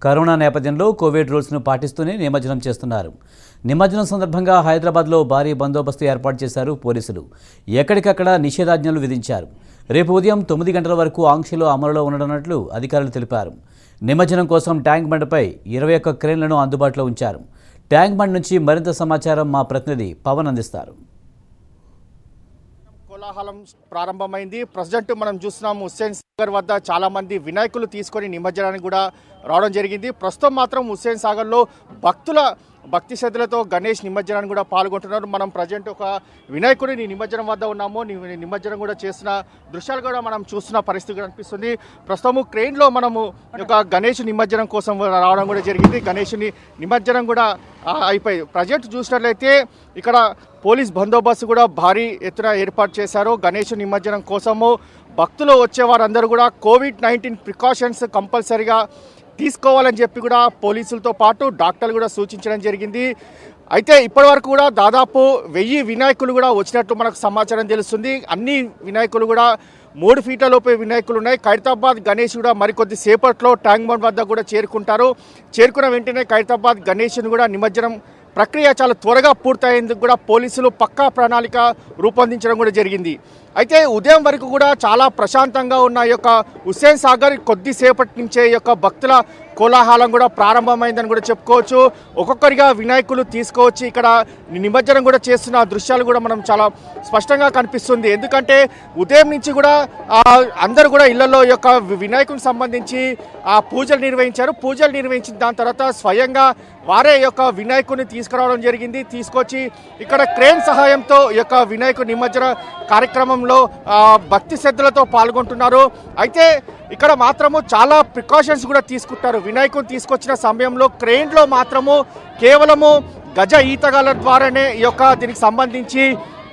Corona నేపథ్యంలో Covid రూల్స్ను పాటిస్తూనే నిమజ్జనం చేస్తున్నారు. నిమజ్జనం సందర్భంగా హైదరాబాద్లో భారీ బందోబస్తు ఏర్పాటు చేశారు పోలీసులు. ఎక్కడికక్కడ నిషేధాజ్ఞలు విధించారు. రేపు ఉదయం 9 గంటల వరకు ఆంక్షలు అమలులో ఉండనున్నట్లు అధికారులు తెలిపారు. నిమజ్జనం కోసం ట్యాంక్ బండ్పై 21 క్రేన్లను అందుబాటులో ఉంచారు. ట్యాంక్ బండ్ నుంచి మరింత సమాచారం మా ప్రతినిధి పవన్ అందిస్తారు. కోలాహలం ప్రారంభమైంది. ప్రజెంట్ మనం చూస్తున్నాం హుస్సేన్ సాగర్ వద్ద చాలా మంది వినాయకులు తీసుకొని నిమజ్జనానికి కూడా రావడం జరిగింది. ప్రస్తుతం మాత్రం హుస్సేన్ సాగర్లో భక్తి శ్రద్ధలతో గణేష్ నిమజ్జనాన్ని కూడా పాల్గొంటున్నారు. మనం ప్రజెంట్ ఒక వినాయకుడిని నిమజ్జనం వద్ద ఉన్నాము. నిమజ్జనం కూడా చేస్తున్న దృశ్యాలు కూడా మనం చూస్తున్న పరిస్థితి కనిపిస్తుంది. ప్రస్తుతము క్రెయిన్లో మనము ఒక గణేష్ నిమజ్జనం కోసం రావడం కూడా జరిగింది. గణేష్ని నిమజ్జనం కూడా అయిపోయి ప్రజెంట్ చూసినట్లయితే ఇక్కడ పోలీస్ బందోబస్తు కూడా భారీ ఎత్తున ఏర్పాటు చేశారు. గణేష్ నిమజ్జనం కోసము భక్తులు వచ్చే వారందరూ కూడా కోవిడ్-19 ప్రికాషన్స్ కంపల్సరీగా తీసుకోవాలని చెప్పి కూడా పోలీసులతో పాటు డాక్టర్లు కూడా సూచించడం జరిగింది. అయితే ఇప్పటి వరకు కూడా దాదాపు 1000 వినాయకులు కూడా వచ్చినట్లు మనకు సమాచారం తెలుస్తుంది. అన్ని వినాయకులు కూడా 3 ఫీట్ల లోపే వినాయకులు ఉన్నాయి. ఖైరతాబాద్ గణేష్ కూడా మరికొద్ది సేపట్లో ట్యాంక్ బండ్ వద్ద కూడా చేరుకుంటారు. చేరుకున్న వెంటనే ఖైరతాబాద్ గణేష్ను కూడా నిమజ్జనం ప్రక్రియ చాలా త్వరగా పూర్తయ్యేందుకు కూడా పోలీసులు పక్కా ప్రణాళిక రూపొందించడం కూడా జరిగింది. అయితే ఉదయం వరకు కూడా చాలా ప్రశాంతంగా ఉన్న ఈ యొక్క హుస్సేన్ సాగర్ కొద్దిసేపటి నుంచే ఈ యొక్క భక్తుల కోలాహలం కూడా ప్రారంభమైందని కూడా చెప్పుకోవచ్చు. ఒక్కొక్కరిగా వినాయకులు తీసుకువచ్చి ఇక్కడ నిమజ్జనం కూడా చేస్తున్న దృశ్యాలు కూడా మనం చాలా స్పష్టంగా కనిపిస్తుంది. ఎందుకంటే ఉదయం నుంచి కూడా అందరూ కూడా ఇళ్లలో ఈ యొక్క వినాయకునికి సంబంధించి పూజలు నిర్వహించారు. పూజలు నిర్వహించిన దాని తర్వాత స్వయంగా వారే ఈ యొక్క వినాయకుడిని తీసుకురావడం జరిగింది. తీసుకొచ్చి ఇక్కడ క్రేన్ సహాయంతో ఈ యొక్క వినాయకుడి నిమజ్జన కార్యక్రమంలో భక్తి శ్రద్ధలతో పాల్గొంటున్నారు. అయితే ఇక్కడ మాత్రము చాలా ప్రికాషన్స్ కూడా తీసుకుంటారు. వినాయకుని తీసుకొచ్చిన సమయంలో క్రెయిన్లో మాత్రము కేవలము గజ ఈతగాల ద్వారానే ఈ యొక్క దీనికి సంబంధించి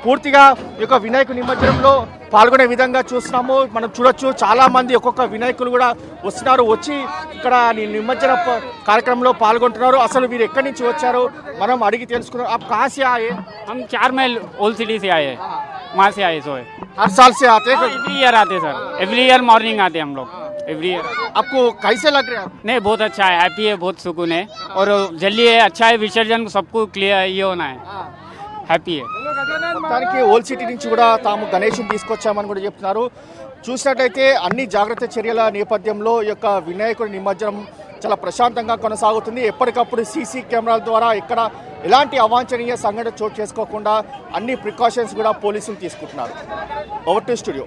పూర్తిగా ఈ యొక్క వినాయక నిమజ్జనంలో పాల్గొనే విధంగా చూస్తున్నాము. మనం చూడొచ్చు చాలా మంది ఒక్కొక్క వినాయకులు కూడా వస్తున్నారు. వచ్చి ఇక్కడ నిమజ్జన కార్యక్రమంలో పాల్గొంటున్నారు. అసలు వీరు ఎక్కడి నుంచి వచ్చారు మనం అడిగి తెలుసుకున్నాం. आप कहाँ से आए? हम 4 మైల్ ओल्ड सिटी से आए, वहाँ से आए। सोए हर साल से आते हैं? एवरी ईयर आते सर, एवरी ईयर मॉर्निंग आते हम लोग, एवरी ईयर। आपको कैसे लग रहा है? नहीं, बहुत अच्छा है, हैप्पी है, बहुत सुकून है और जल्दी है, अच्छा है। विसर्जन सबको क्लियर ये होना है, హ్యాపీ. మొత్తానికి ఓల్డ్ సిటీ నుంచి కూడా తాము గణేష్ని తీసుకొచ్చామని కూడా చెప్తున్నారు. చూసినట్లయితే అన్ని జాగ్రత్త చర్యల నేపథ్యంలో ఈ యొక్క వినాయకుడి నిమజ్జనం చాలా ప్రశాంతంగా కొనసాగుతుంది. ఎప్పటికప్పుడు సీసీ కెమెరాల ద్వారా ఇక్కడ ఎలాంటి అవాంఛనీయ సంఘటన చోటు చేసుకోకుండా అన్ని ప్రికాషన్స్ కూడా పోలీసులు తీసుకుంటున్నారు. Over to studio.